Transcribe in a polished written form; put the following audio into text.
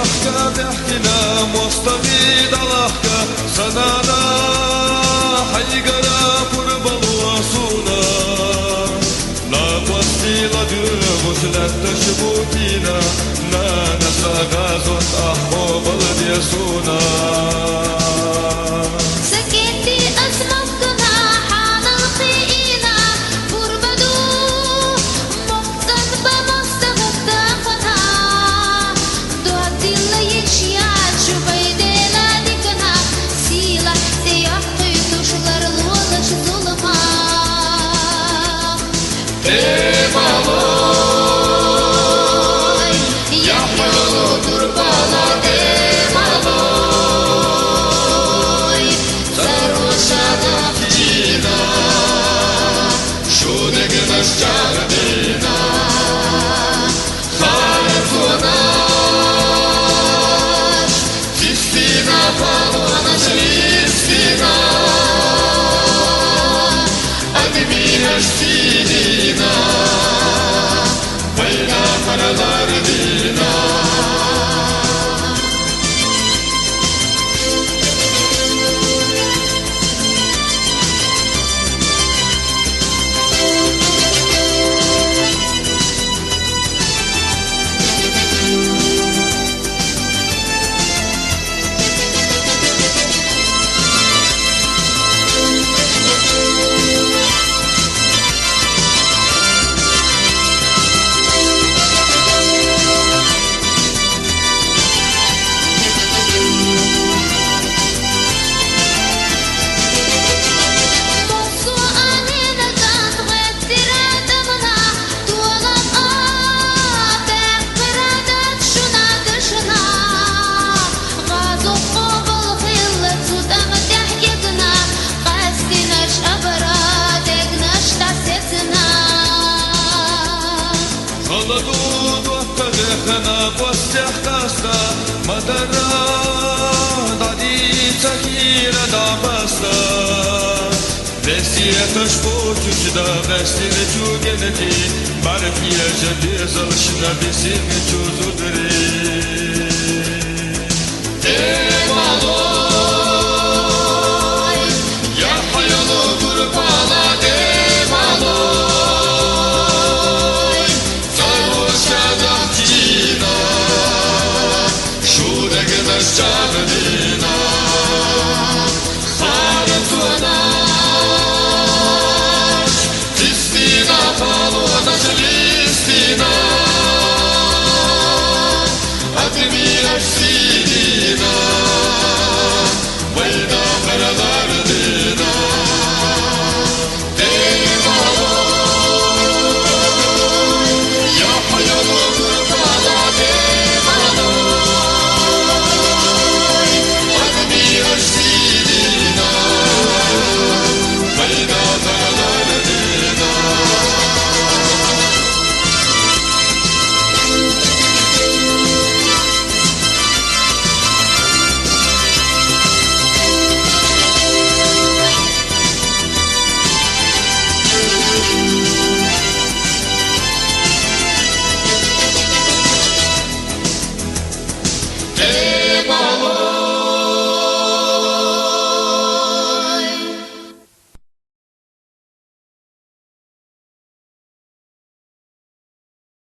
فرحك بيحكينا مستغيد علىك سنانا حيقرا قرب الوصونا لا بوستيلا دموش لا تشبوتينا لا نسى غازوت أحبوب الديسونا Madara, dadica hira da basta Vesiyeta špočiući da vestine ću geneti Bare prijeđa gdje završina visine ću zudri Devaloj, ja hayalo gurbala devaloj Sarhoşa da Çina Şarabina, Haratuna, Tistina, Palona, Celestina, Admira,